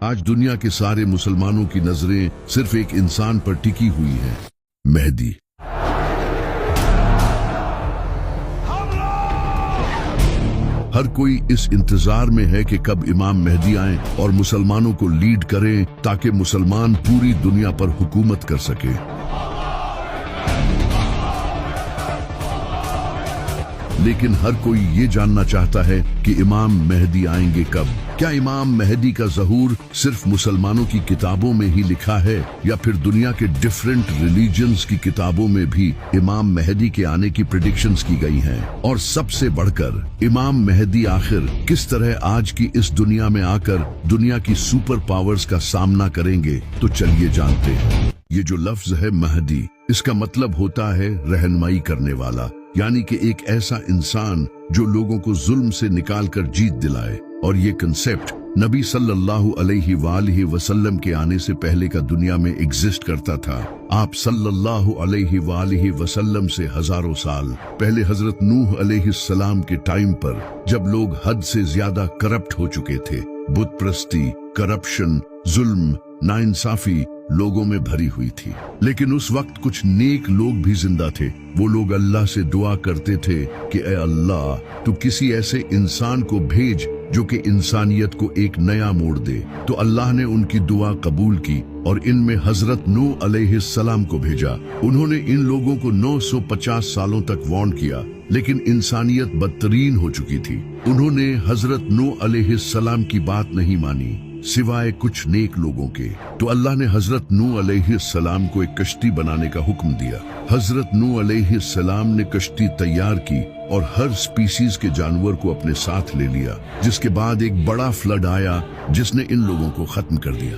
आज दुनिया के सारे मुसलमानों की नजरें सिर्फ एक इंसान पर टिकी हुई हैं, मेहदी। हर कोई इस इंतजार में है कि कब इमाम मेहदी आएं और मुसलमानों को लीड करें ताकि मुसलमान पूरी दुनिया पर हुकूमत कर सके। लेकिन हर कोई ये जानना चाहता है कि इमाम मेहदी आएंगे कब। क्या इमाम मेहदी का ज़हूर सिर्फ मुसलमानों की किताबों में ही लिखा है या फिर दुनिया के डिफरेंट रिलीजन्स की किताबों में भी इमाम मेहदी के आने की प्रेडिक्शंस की गई हैं? और सबसे बढ़कर इमाम मेहदी आखिर किस तरह आज की इस दुनिया में आकर दुनिया की सुपर पावर्स का सामना करेंगे? तो चलिए जानते हैं। ये जो लफ्ज है महदी, इसका मतलब होता है रहनुमाई करने वाला, यानी कि एक ऐसा इंसान जो लोगों को जुल्म से निकालकर जीत दिलाए। और ये कंसेप्ट नबी सल्लल्लाहु अलैहि वसल्लम के आने से पहले का दुनिया में एग्जिस्ट करता था। आप सल्लल्लाहु अलैहि वसल्लम से हजारों साल पहले हजरत नूह अलैहिस्सलाम के टाइम पर, जब लोग हद से ज्यादा करप्ट हो चुके थे, बुत प्रस्ती, करप्शन, जुल्म, नाइंसाफी लोगों में भरी हुई थी। लेकिन उस वक्त कुछ नेक लोग भी जिंदा थे। वो लोग अल्लाह से दुआ करते थे कि ए अल्लाह, तू किसी ऐसे इंसान को भेज जो कि इंसानियत को एक नया मोड़ दे। तो अल्लाह ने उनकी दुआ कबूल की और इनमें हजरत नूह अलैहिस्सलाम को भेजा। उन्होंने इन लोगों को 950 सालों तक वार्न किया, लेकिन इंसानियत बदतरीन हो चुकी थी। उन्होंने हजरत नूह अलैहिस्सलाम की बात नहीं मानी सिवाय कुछ नेक लोगों के। तो अल्लाह ने हजरत नूह अलैहिस्सलाम को एक कश्ती बनाने का हुक्म दिया। हजरत नूह अलैहिस्सलाम ने कश्ती तैयार की और हर स्पीसीज के जानवर को अपने साथ ले लिया, जिसके बाद एक बड़ा फ्लड आया जिसने इन लोगों को खत्म कर दिया।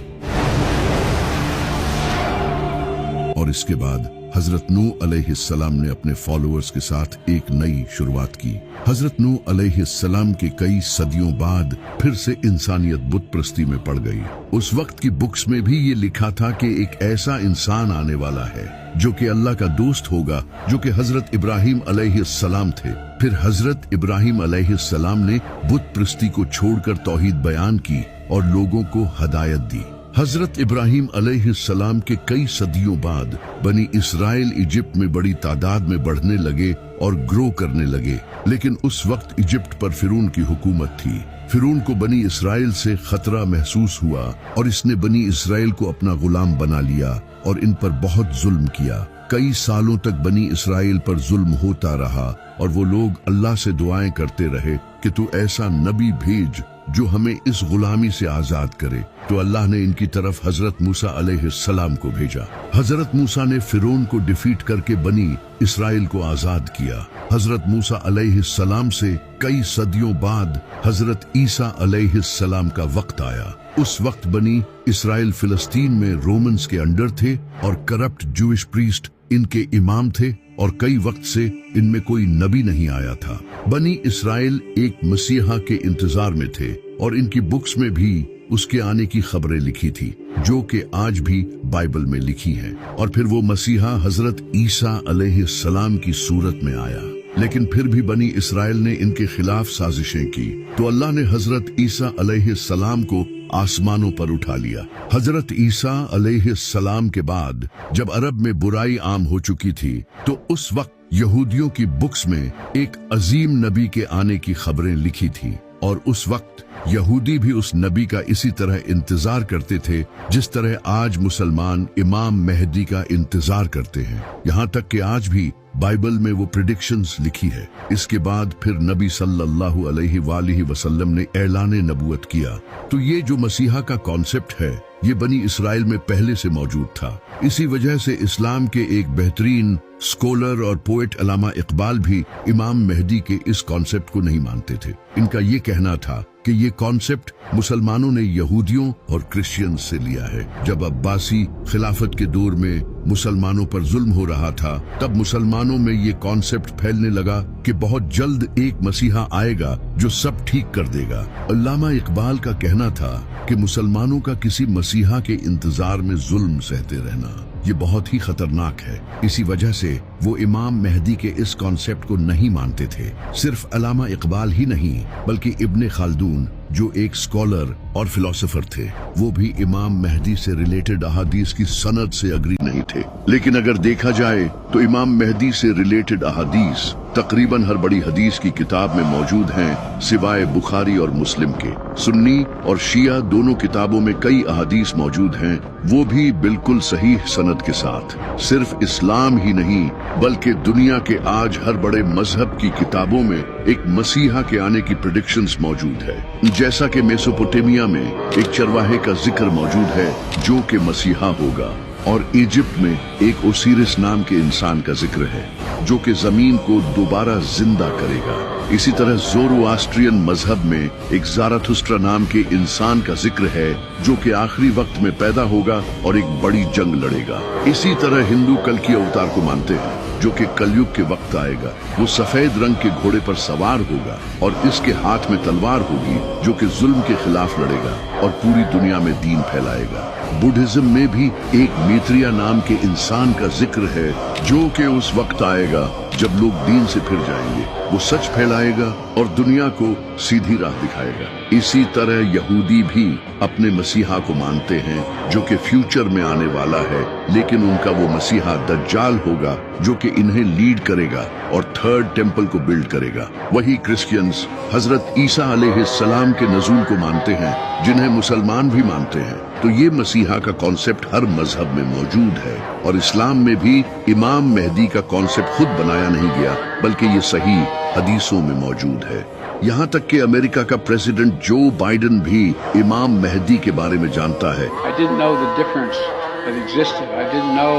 और इसके बाद हजरत नूह अलैहिस्सलाम ने अपने फॉलोअर्स के साथ एक नई शुरुआत की। हजरत नूह अलैहिस्सलाम के कई सदियों बाद फिर से इंसानियत बुत प्रस्ती में पड़ गई। उस वक्त की बुक्स में भी ये लिखा था कि एक ऐसा इंसान आने वाला है जो कि अल्लाह का दोस्त होगा, जो कि हजरत इब्राहिम अलैहिस्सलाम थे। फिर हजरत इब्राहिम अलैहिस्सलाम ने बुत प्रस्ती को छोड़कर तौहीद बयान की और लोगों को हदायत दी। हजरत इब्राहिम अलैहिस्सलाम के कई सदियों बाद बनी इसराइल इजिप्ट में बड़ी तादाद में बढ़ने लगे और ग्रो करने लगे। लेकिन उस वक्त इजिप्ट पर फिरौन की हुकूमत थी। फिरौन को बनी इसराइल से खतरा महसूस हुआ और इसने बनी इसराइल को अपना गुलाम बना लिया और इन पर बहुत जुल्म किया। कई सालों तक बनी इसराइल पर जुल्म होता रहा और वो लोग अल्लाह से दुआएं करते रहे कि तू ऐसा नबी भेज जो हमें इस गुलामी से आजाद करे। तो अल्लाह ने इनकी तरफ हजरत मूसा अलैहिस्सलाम को भेजा। हजरत मूसा ने फिरौन को डिफीट करके बनी इसराइल को आजाद किया। हजरत मूसा अलैहिस्सलाम से कई सदियों बाद हजरत ईसा अलैहिस्सलाम का वक्त आया। उस वक्त बनी इसराइल फिलिस्तीन में रोमन्स के अंडर थे और करप्ट जूइश प्रीस्ट इनके इमाम थे और कई वक्त से इनमें कोई नबी नहीं आया था। बनी इसराइल एक मसीहा के इंतजार में थे और इनकी बुक्स में भी उसके आने की खबरें लिखी थी, जो कि आज भी बाइबल में लिखी हैं। और फिर वो मसीहा हजरत ईसा अलैहिस्सलाम की सूरत में आया। लेकिन फिर भी बनी इसराइल ने इनके खिलाफ साजिशें की, तो अल्लाह ने हजरत ईसा अलैहिस्सलाम को आसमानों पर उठा लिया। हजरत ईसा अलैहिस्सलाम के बाद जब अरब में बुराई आम हो चुकी थी, तो उस वक्त यहूदियों की बुक्स में एक अजीम नबी के आने की खबरें लिखी थी। और उस वक्त यहूदी भी उस नबी का इसी तरह इंतजार करते थे जिस तरह आज मुसलमान इमाम मेहदी का इंतजार करते हैं। यहाँ तक कि आज भी बाइबल में वो प्रेडिक्शंस लिखी है। इसके बाद फिर नबी सल्लल्लाहु अलैहि वसल्लम ने ऐलान नबूवत किया। तो ये जो मसीहा का कॉन्सेप्ट है, ये बनी इसराइल में पहले से मौजूद था। इसी वजह से इस्लाम के एक बेहतरीन स्कॉलर और पोएट अल्लामा इकबाल भी इमाम मेहदी के इस कॉन्सेप्ट को नहीं मानते थे। इनका ये कहना था कि ये कॉन्सेप्ट मुसलमानों ने यहूदियों और क्रिश्चियन से लिया है। जब अब्बासी खिलाफत के दौर में मुसलमानों पर जुल्म हो रहा था, तब मुसलमानों में ये कॉन्सेप्ट फैलने लगा कि बहुत जल्द एक मसीहा आएगा जो सब ठीक कर देगा। अल्लामा इकबाल का कहना था कि मुसलमानों का किसी मसीहा के इंतजार में जुल्म सहते रहना ये बहुत ही खतरनाक है। इसी वजह से वो इमाम मेहदी के इस कॉन्सेप्ट को नहीं मानते थे। सिर्फ अल्लामा इकबाल ही नहीं, बल्कि इब्ने खाल्दून, जो एक स्कॉलर और फिलोसोफर थे, वो भी इमाम मेहदी से रिलेटेड अहादीस की सनद से अग्री नहीं थे। लेकिन अगर देखा जाए तो इमाम मेहदी से रिलेटेड अहादीस तकरीबन हर बड़ी हदीस की किताब में मौजूद हैं, सिवाय बुखारी और मुस्लिम के। सुन्नी और शिया दोनों किताबों में कई अहादीस मौजूद हैं, वो भी बिल्कुल सही सनद के साथ। सिर्फ इस्लाम ही नहीं बल्कि दुनिया के आज हर बड़े मजहब की किताबों में एक मसीहा के आने की प्रेडिक्शंस मौजूद है। जैसा कि मेसोपोटामिया में एक चरवाहे का जिक्र मौजूद है जो कि मसीहा होगा, और इजिप्ट में एक ओसिरिस नाम के इंसान का जिक्र है जो कि जमीन को दोबारा जिंदा करेगा। इसी तरह ज़ोरोआस्ट्रियन मजहब में एक ज़ाराथुस्ट्रा नाम के इंसान का जिक्र है जो कि आखिरी वक्त में पैदा होगा और एक बड़ी जंग लड़ेगा। इसी तरह हिंदू कल की अवतार को मानते हैं जो कि कलयुग के वक्त आएगा। वो सफेद रंग के घोड़े पर सवार होगा और इसके हाथ में तलवार होगी जो कि जुल्म के खिलाफ लड़ेगा और पूरी दुनिया में दीन फैलाएगा। बुद्धिज्म में भी एक मैत्रेय नाम के इंसान का जिक्र है जो कि उस वक्त आएगा जब लोग दीन से फिर जाएंगे। वो सच फैलाएगा और दुनिया को सीधी राह दिखाएगा। इसी तरह यहूदी भी अपने मसीहा को मानते हैं जो कि फ्यूचर में आने वाला है, लेकिन उनका वो मसीहा दज्जाल होगा जो कि इन्हें लीड करेगा और थर्ड टेम्पल को बिल्ड करेगा। वही क्रिश्चियंस हजरत ईसा अलैहिस्सलाम के नज़ूल को मानते हैं, जिन्हें मुसलमान भी मानते हैं। तो ये मसीहा का कॉन्सेप्ट हर मजहब में मौजूद है, और इस्लाम में भी इमाम मेहदी का कॉन्सेप्ट खुद बनाया नहीं गया बल्कि ये सही हदीसों में मौजूद है। यहाँ तक कि अमेरिका का प्रेसिडेंट जो बाइडेन भी इमाम मेहदी के बारे में जानता है। I didn't know the difference that existed. I didn't know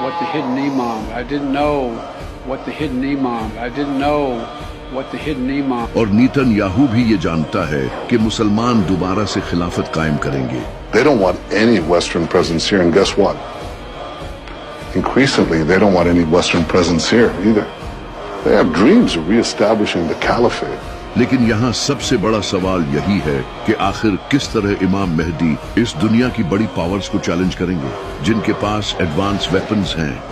what the hidden imam. I didn't know what the hidden imam. I didn't know what the hidden imam. और Netanyahu भी ये जानता है कि मुसलमान दोबारा से खिलाफत कायम करेंगे। They don't want any Western presence here, and guess what? Increasingly, they don't want any Western presence here either. They have dreams of reestablishing the caliphate. लेकिन यहाँ सबसे बड़ा सवाल यही है कि आखिर किस तरह इमाम मेहदी इस दुनिया की बड़ी पावर्स को चैलेंज करेंगे, जिनके पास एडवांस वेपन्स हैं,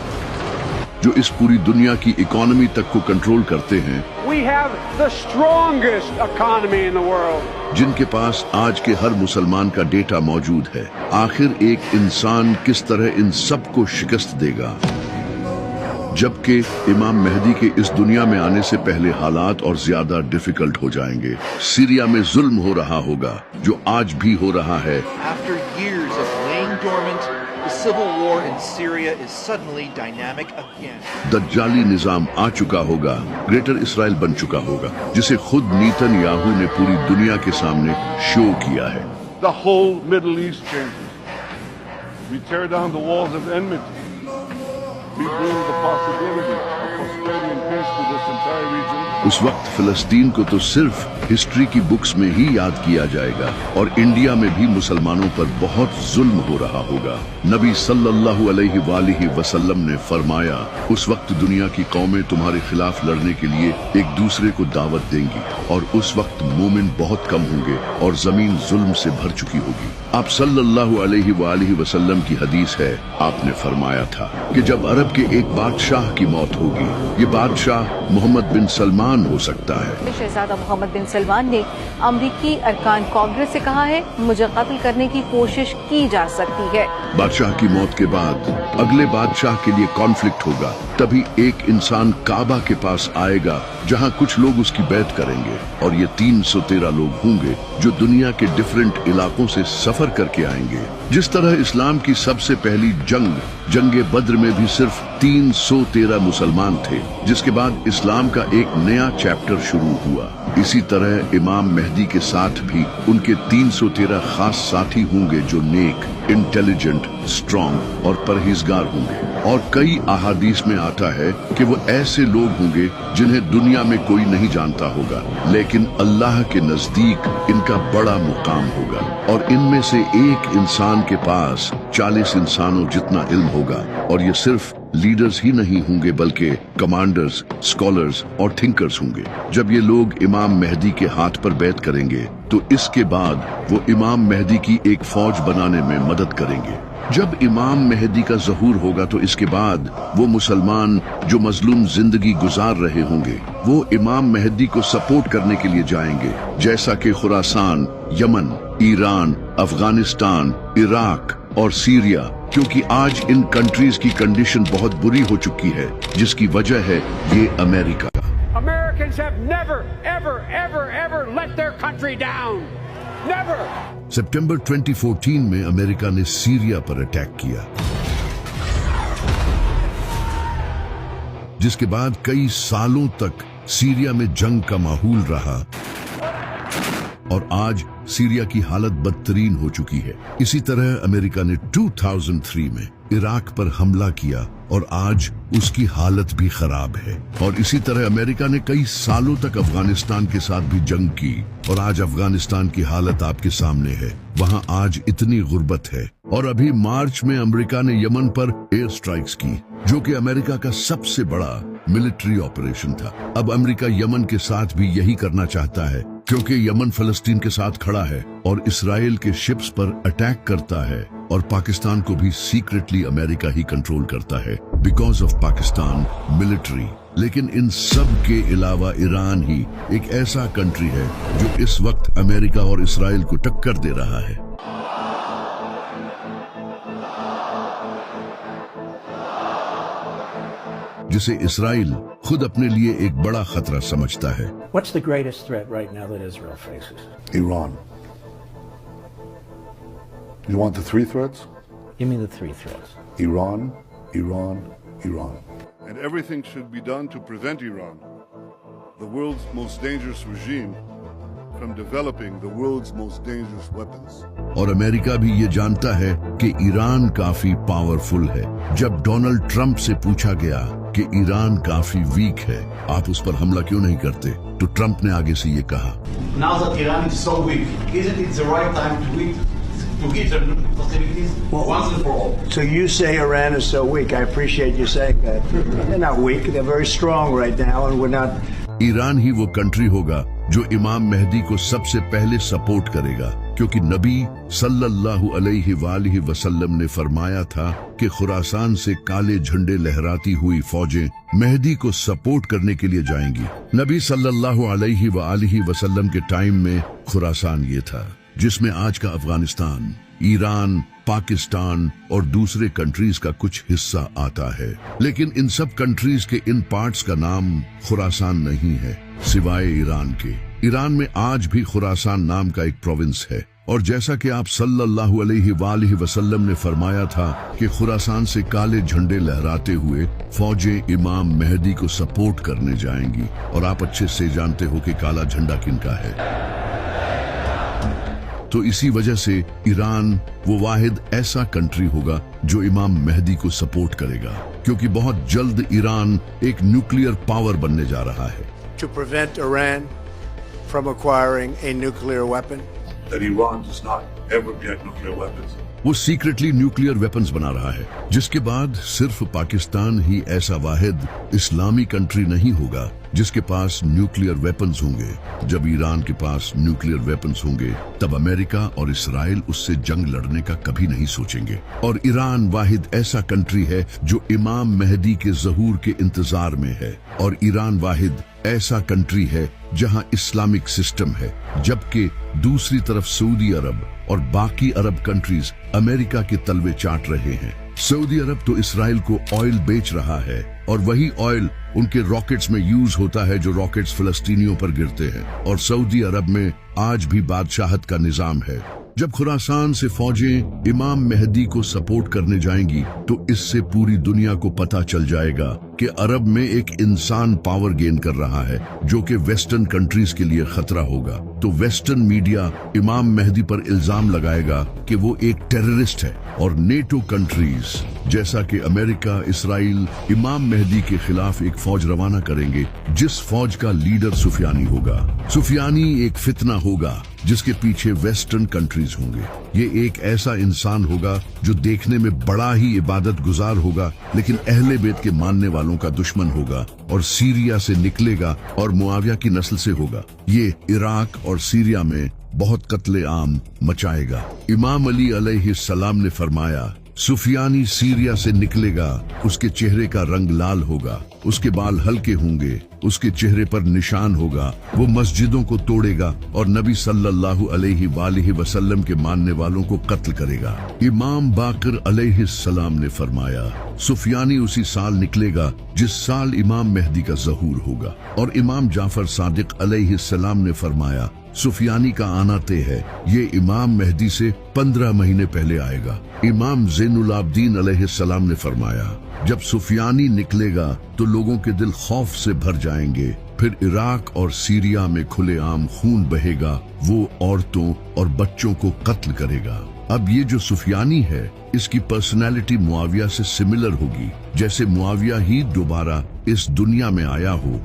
जो इस पूरी दुनिया की इकोनॉमी तक को कंट्रोल करते हैं। We have the strongest economy in the world. जिनके पास आज के हर मुसलमान का डेटा मौजूद है। आखिर एक इंसान किस तरह इन सबको शिकस्त देगा, जबकि इमाम मेहदी के इस दुनिया में आने से पहले हालात और ज्यादा डिफिकल्ट हो जाएंगे। सीरिया में जुल्म हो रहा होगा जो आज भी हो रहा है। After years of laying dormant, the civil war in Syria is suddenly dynamic again. दज्जाली निजाम आ चुका होगा, ग्रेटर इसराइल बन चुका होगा, जिसे खुद नेतन्याहू ने पूरी दुनिया के सामने शो किया है। The whole Middle East changes. We tear down the walls of enmity. We bring the possibility of prosperity and peace to this entire region. उस वक्त फिलिस्तीन को तो सिर्फ हिस्ट्री की बुक्स में ही याद किया जाएगा, और इंडिया में भी मुसलमानों पर बहुत जुल्म हो रहा होगा। नबी सल्लल्लाहु अलैहि वसल्लम ने फरमाया, उस वक्त दुनिया की कौमें तुम्हारे खिलाफ लड़ने के लिए एक दूसरे को दावत देंगी, और उस वक्त मोमिन बहुत कम होंगे और जमीन जुल्म से भर चुकी होगी। आप सल्लल्लाहु अलैहि वसल्लम की हदीस है, आपने फरमाया था कि जब अरब के एक बादशाह की मौत होगी, ये बादशाह मोहम्मद बिन सलमान हो सकता है। शहजादा मोहम्मद बिन सलमान ने अमरीकी अरकान कांग्रेस से कहा है, मुझे कत्ल करने की कोशिश की जा सकती है। बादशाह की मौत के बाद अगले बादशाह के लिए कॉन्फ्लिक्ट होगा, तभी एक इंसान काबा के पास आएगा जहां कुछ लोग उसकी बैत करेंगे, और ये 313 लोग होंगे जो दुनिया के डिफरेंट इलाकों से सफर करके आएंगे। जिस तरह इस्लाम की सबसे पहली जंगे बद्र में भी सिर्फ 313 मुसलमान थे, जिसके बाद इस्लाम का एक नया चैप्टर शुरू हुआ, इसी तरह इमाम मेहदी के साथ भी उनके 313 खास साथी होंगे जो नेक, इंटेलिजेंट, स्ट्रॉन्ग और परहेजगार होंगे। और कई अहादीस में आता है कि वो ऐसे लोग होंगे जिन्हें दुनिया में कोई नहीं जानता होगा, लेकिन अल्लाह के नजदीक इनका बड़ा मुकाम होगा, और इनमें से एक इंसान के पास 40 इंसानों जितना इल्म होगा। और ये सिर्फ लीडर्स ही नहीं होंगे बल्कि कमांडर्स, स्कॉलर्स और थिंकर्स होंगे। जब ये लोग इमाम मेहदी के हाथ पर बैत करेंगे तो इसके बाद वो इमाम मेहदी की एक फौज बनाने में मदद करेंगे। जब इमाम मेहदी का ज़हूर होगा तो इसके बाद वो मुसलमान जो मजलूम जिंदगी गुजार रहे होंगे वो इमाम मेहदी को सपोर्ट करने के लिए जाएंगे, जैसा कि Khorasan, Yemen, Iran, Afghanistan, Iraq और सीरिया, क्योंकि आज इन कंट्रीज की कंडीशन बहुत बुरी हो चुकी है, जिसकी वजह है ये America. Americans have never, ever, ever, ever let their country down. Never. सितंबर 2014 में अमेरिका ने सीरिया पर अटैक किया, जिसके बाद कई सालों तक सीरिया में जंग का माहौल रहा और आज सीरिया की हालत बदतरीन हो चुकी है। इसी तरह अमेरिका ने 2003 में इराक पर हमला किया और आज उसकी हालत भी खराब है। और इसी तरह अमेरिका ने कई सालों तक अफगानिस्तान के साथ भी जंग की और आज अफगानिस्तान की हालत आपके सामने है। वहां आज इतनी गुर्बत है। और अभी मार्च में अमेरिका ने यमन पर एयर स्ट्राइक्स की, जो कि अमेरिका का सबसे बड़ा मिलिट्री ऑपरेशन था। अब अमेरिका यमन के साथ भी यही करना चाहता है, क्योंकि यमन फलस्तीन के साथ खड़ा है और इसराइल के शिप्स पर अटैक करता है और पाकिस्तान को भी सीक्रेटली अमेरिका ही कंट्रोल करता है बिकॉज ऑफ पाकिस्तान मिलिट्री। लेकिन इन सब के अलावा ईरान ही एक ऐसा कंट्री है जो इस वक्त अमेरिका और इसराइल को टक्कर दे रहा है। जिसे इसराइल खुद अपने लिए एक बड़ा खतरा समझता है। What's the greatest threat right now that Israel faces? Iran. You want the three threats? Give me the three threats. Iran, Iran, Iran. And everything should be done to prevent Iran, the world's most dangerous regime, from developing the world's most dangerous weapons. और America भी ये जानता है कि Iran काफी powerful है। जब Donald Trump से पूछा गया कि ईरान काफी वीक है, आप उस पर हमला क्यों नहीं करते, तो ट्रंप ने आगे से ये कहा, Now that Iran is so weak, isn't it the right time to get their nuclear facilities once and for all? So you say Iran is so weak. I appreciate you saying that. They're not weak. They're very strong right now, and we're not. Iran ही वो country होगा जो इमाम मेहदी को सबसे पहले support करेगा, क्योंकि नबी सल्लल्लाहु अलैहि वालिहि वसल्लम ने फरमाया था कि खुरासान से काले झंडे लहराती हुई फौजें मेहदी को सपोर्ट करने के लिए जाएंगी। नबी सल्लल्लाहु अलैहि वालिहि वसल्लम के टाइम में खुरासान ये था, जिसमें आज का अफगानिस्तान, ईरान, पाकिस्तान और दूसरे कंट्रीज का कुछ हिस्सा आता है। लेकिन इन सब कंट्रीज के इन पार्ट्स का नाम खुरासान नहीं है, सिवाय ईरान के। ईरान में आज भी खुरासान नाम का एक प्रोविंस है, और जैसा कि आप सल्लल्लाहु अलैहि वालिहि वसल्लम ने फरमाया था कि खुरासान से काले झंडे लहराते हुए फौजें इमाम मेहदी को सपोर्ट करने जाएंगी। और आप अच्छे से जानते हो कि काला झंडा किनका है। तो इसी वजह से ईरान वो वाहिद ऐसा कंट्री होगा जो इमाम मेहदी को सपोर्ट करेगा, क्योंकि बहुत जल्द ईरान एक न्यूक्लियर पावर बनने जा रहा है। To prevent Iran from acquiring a nuclear weapon. That Iran does not ever get nuclear weapons. वो सीक्रेटली न्यूक्लियर वेपन्स बना रहा है, जिसके बाद सिर्फ पाकिस्तान ही ऐसा वाहिद इस्लामी कंट्री नहीं होगा जिसके पास न्यूक्लियर वेपन्स होंगे। जब ईरान के पास न्यूक्लियर वेपन्स होंगे, तब अमेरिका और इसराइल उससे जंग लड़ने का कभी नहीं सोचेंगे। और ईरान वाहिद ऐसा कंट्री है जो इमाम मेहदी के ज़हूर के इंतजार में है। और ईरान वाहिद ऐसा कंट्री है जहां इस्लामिक सिस्टम है, जबकि दूसरी तरफ सऊदी अरब और बाकी अरब कंट्रीज अमेरिका के तलवे चाट रहे हैं। सऊदी अरब तो इसराइल को ऑयल बेच रहा है, और वही ऑयल उनके रॉकेट्स में यूज होता है जो रॉकेट्स फिलिस्तीनियों पर गिरते हैं। और सऊदी अरब में आज भी बादशाहत का निजाम है। जब खुरासान से फौजें इमाम मेहदी को सपोर्ट करने जाएंगी, तो इससे पूरी दुनिया को पता चल जाएगा कि अरब में एक इंसान पावर गेन कर रहा है, जो कि वेस्टर्न कंट्रीज के लिए खतरा होगा। तो वेस्टर्न मीडिया इमाम मेहदी पर इल्जाम लगाएगा कि वो एक टेररिस्ट है, और नेटो कंट्रीज जैसा कि अमेरिका, इसराइल इमाम मेहदी के खिलाफ एक फौज रवाना करेंगे, जिस फौज का लीडर सुफियानी होगा। सुफियानी एक फितना होगा जिसके पीछे वेस्टर्न कंट्रीज होंगे। ये एक ऐसा इंसान होगा जो देखने में बड़ा ही इबादत गुजार होगा, लेकिन अहले बैत के मानने वालों का दुश्मन होगा, और सीरिया से निकलेगा और मुआविया की नस्ल से होगा। ये इराक और सीरिया में बहुत कत्ले आम मचाएगा। इमाम अली अलैहिस्सलाम ने फरमाया, सुफियानी सीरिया से निकलेगा, उसके चेहरे का रंग लाल होगा, उसके बाल हल्के होंगे, उसके चेहरे पर निशान होगा, वो मस्जिदों को तोड़ेगा और नबी सल्लल्लाहु अलैहि वसल्लम के मानने वालों को कत्ल करेगा। इमाम बाकर अलैहिस्सलाम ने फरमाया, सुफियानी उसी साल निकलेगा जिस साल इमाम मेहदी का ज़हूर होगा। और इमाम जाफर सादिक अलैहिस्सलाम ने फरमाया, सुफियानी का आना तय है, ये इमाम मेहदी से 15 महीने पहले आएगा। इमाम ज़ैनुल आबदीन अलैहिस्सलाम ने फरमाया, जब सुफियानी निकलेगा तो लोगों के दिल खौफ से भर जाएंगे, फिर इराक और सीरिया में खुलेआम खून बहेगा, वो औरतों और बच्चों को कत्ल करेगा। अब ये जो सुफियानी है, इसकी पर्सनालिटी मुआविया से सिमिलर होगी, जैसे मुआविया ही दोबारा इस दुनिया में आया हो,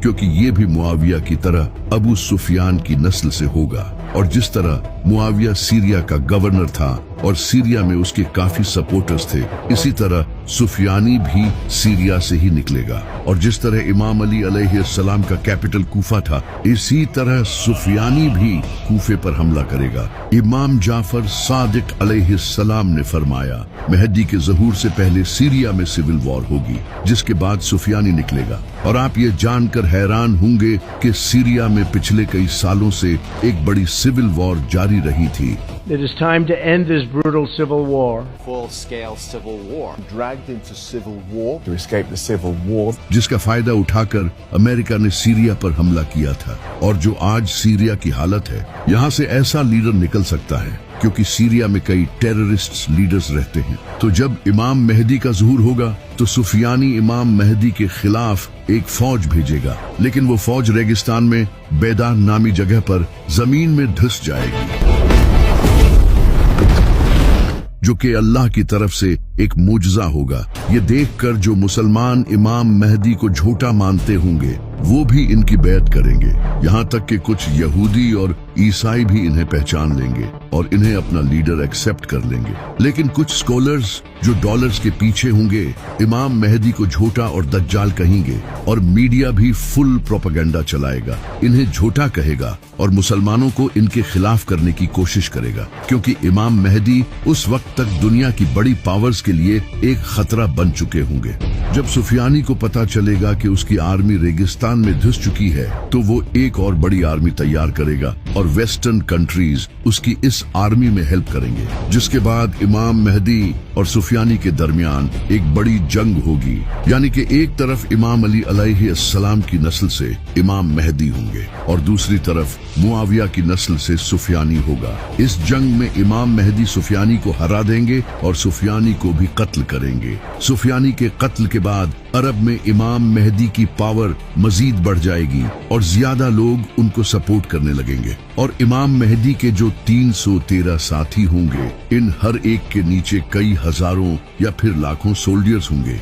क्योंकि ये भी मुआविया की तरह अबू सुफियान की नस्ल से होगा। और जिस तरह मुआविया सीरिया का गवर्नर था और सीरिया में उसके काफी सपोर्टर्स थे, इसी तरह सुफियानी भी सीरिया से ही निकलेगा। और जिस तरह इमाम अली अलैहिस्सलाम का कैपिटल कूफा था, इसी तरह सुफियानी भी कूफे पर हमला करेगा। इमाम जाफर सादिक अलैहिस्सलाम ने फरमाया, मेहदी के ज़हूर से पहले सीरिया में सिविल वॉर होगी, जिसके बाद सुफियानी निकलेगा। और आप ये जानकर हैरान होंगे कि सीरिया में पिछले कई सालों से एक बड़ी सिविल वॉर जारी रही थी। It is time to end this brutal civil war. Full-scale civil war. Dragged into civil war to escape the civil war. जिसका फायदा उठाकर अमेरिका ने सीरिया पर हमला किया था। और जो आज सीरिया की हालत है, यहाँ से ऐसा लीडर निकल सकता है क्योंकि सीरिया में कई टेररिस्ट लीडर्स रहते हैं। तो जब इमाम मेहदी का ज़हूर होगा तो सुफियानी इमाम मेहदी के खिलाफ एक फौज भेजेगा, लेकिन वो फौज रेगिस्तान में बेदान नामी जगह पर जमीन में धंस जाएगी, जो कि अल्लाह की तरफ से एक मुजज़ा होगा। ये देखकर जो मुसलमान इमाम मेहदी को झूठा मानते होंगे, वो भी इनकी बैत करेंगे। यहाँ तक कि कुछ यहूदी और ईसाई भी इन्हें पहचान लेंगे और इन्हें अपना लीडर एक्सेप्ट कर लेंगे। लेकिन कुछ स्कॉलर्स जो डॉलर्स के पीछे होंगे, इमाम मेहदी को झूठा और दज्जाल कहेंगे, और मीडिया भी फुल प्रोपेगेंडा चलाएगा, इन्हें झूठा कहेगा और मुसलमानों को इनके खिलाफ करने की कोशिश करेगा, क्योंकि इमाम मेहदी उस वक्त तक दुनिया की बड़ी पावर्स के लिए एक खतरा बन चुके होंगे। जब सुफियानी को पता चलेगा कि उसकी आर्मी रेगिस्तान में धंस चुकी है, तो वो एक और बड़ी आर्मी तैयार करेगा और वेस्टर्न कंट्रीज उसकी इस आर्मी में हेल्प करेंगे, जिसके बाद इमाम मेहदी और सुफियानी के दरमियान एक बड़ी जंग होगी। यानी कि एक तरफ इमाम अली अलैहिस्सलाम की नस्ल से इमाम मेहदी होंगे और दूसरी तरफ मुआविया की नस्ल से सुफियानी होगा। इस जंग में इमाम मेहदी सुफियानी को हरा देंगे और सुफियानी को भी कत्ल करेंगे। सुफियानी के कत्ल के बाद अरब में इमाम मेहदी की पावर मजीद बढ़ जाएगी और ज्यादा लोग उनको सपोर्ट करने लगेंगे। और इमाम मेहदी के जो 313 साथी होंगे, इन हर एक के नीचे कई हजारों या फिर लाखों सोल्जर्स होंगे।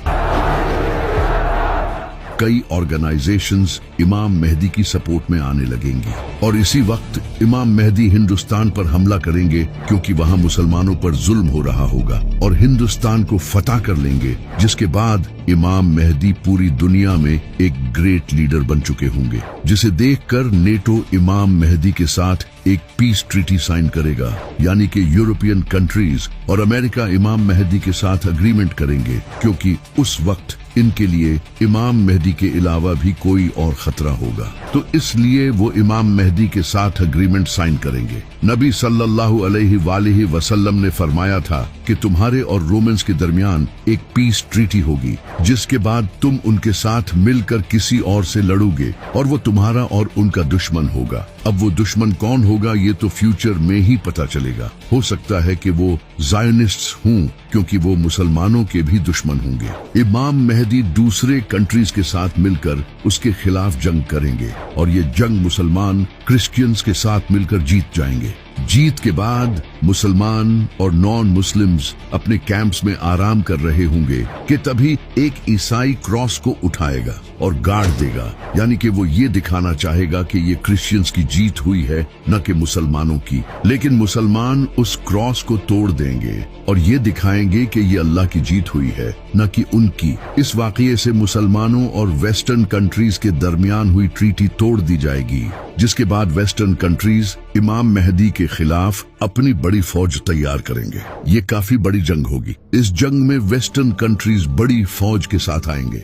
कई ऑर्गेनाइजेशंस इमाम मेहदी की सपोर्ट में आने लगेंगी और इसी वक्त इमाम मेहदी हिंदुस्तान पर हमला करेंगे, क्योंकि वहां मुसलमानों पर जुल्म हो रहा होगा, और हिंदुस्तान को फतह कर लेंगे, जिसके बाद इमाम मेहदी पूरी दुनिया में एक ग्रेट लीडर बन चुके होंगे, जिसे देखकर नेटो इमाम मेहदी के साथ एक पीस ट्रीटी साइन करेगा। यानी कि यूरोपियन कंट्रीज और अमेरिका इमाम मेहदी के साथ अग्रीमेंट करेंगे, क्योंकि उस वक्त इनके लिए इमाम मेहदी के अलावा भी कोई और खतरा होगा, तो इसलिए वो इमाम मेहदी के साथ अग्रीमेंट साइन करेंगे। नबी सल्लल्लाहु अलैहि वसल्लम ने फरमाया था कि तुम्हारे और रोमन्स के दरमियान एक पीस ट्रीटी होगी, जिसके बाद तुम उनके साथ मिलकर किसी और से लड़ोगे और वो तुम्हारा और उनका दुश्मन होगा। अब वो दुश्मन कौन होगा, ये तो फ्यूचर में ही पता चलेगा। हो सकता है कि वो ज़ायनिस्ट्स हों, क्योंकि वो मुसलमानों के भी दुश्मन होंगे। इमाम मेहदी दूसरे कंट्रीज के साथ मिलकर उसके खिलाफ जंग करेंगे और ये जंग मुसलमान क्रिश्चियंस के साथ मिलकर जीत जाएंगे। जीत के बाद मुसलमान और नॉन मुस्लिम्स अपने कैंप्स में आराम कर रहे होंगे कि तभी एक ईसाई क्रॉस को उठाएगा और गाड़ देगा, यानी कि वो ये दिखाना चाहेगा कि ये क्रिश्चियंस की जीत हुई है, न कि मुसलमानों की। लेकिन मुसलमान उस क्रॉस को तोड़ देंगे और ये दिखाएंगे कि ये अल्लाह की जीत हुई है, न कि उनकी। इस वाकये से मुसलमानों और वेस्टर्न कंट्रीज के दरमियान हुई ट्रीटी तोड़ दी जाएगी जिसके बाद वेस्टर्न कंट्रीज इमाम मेहदी के खिलाफ अपनी बड़ी फौज तैयार करेंगे। ये काफी बड़ी जंग होगी। इस जंग में वेस्टर्न कंट्रीज बड़ी फौज के साथ आएंगे।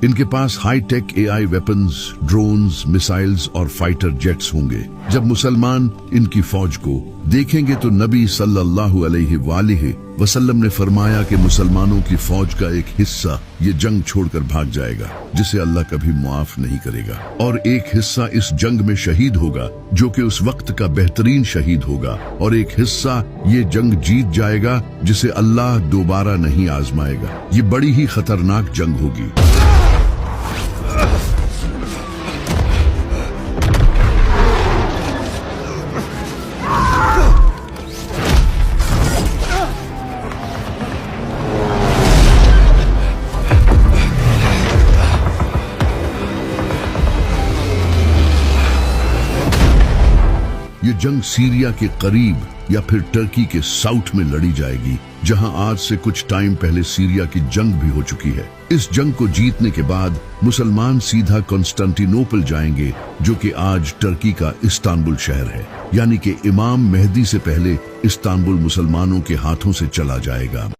इनके पास high tech AI weapons, drones, missiles और फाइटर जेट्स होंगे। जब मुसलमान इनकी फौज को देखेंगे तो नबी सल्लल्लाहु अलैहि वसल्लम ने फरमाया कि मुसलमानों की फौज का एक हिस्सा ये जंग छोड़कर भाग जाएगा, जिसे अल्लाह कभी मुआफ नहीं करेगा, और एक हिस्सा इस जंग में शहीद होगा जो कि उस वक्त का बेहतरीन शहीद होगा, और एक हिस्सा ये जंग जीत जाएगा जिसे अल्लाह दोबारा नहीं आजमाएगा। ये बड़ी ही खतरनाक जंग होगी। ये जंग सीरिया के करीब या फिर टर्की के साउथ में लड़ी जाएगी, जहां आज से कुछ टाइम पहले सीरिया की जंग भी हो चुकी है। इस जंग को जीतने के बाद मुसलमान सीधा कॉन्स्टेंटिनोपल जाएंगे, जो कि आज टर्की का इस्तांबुल शहर है। यानी कि इमाम मेहदी से पहले इस्तांबुल मुसलमानों के हाथों से चला जाएगा।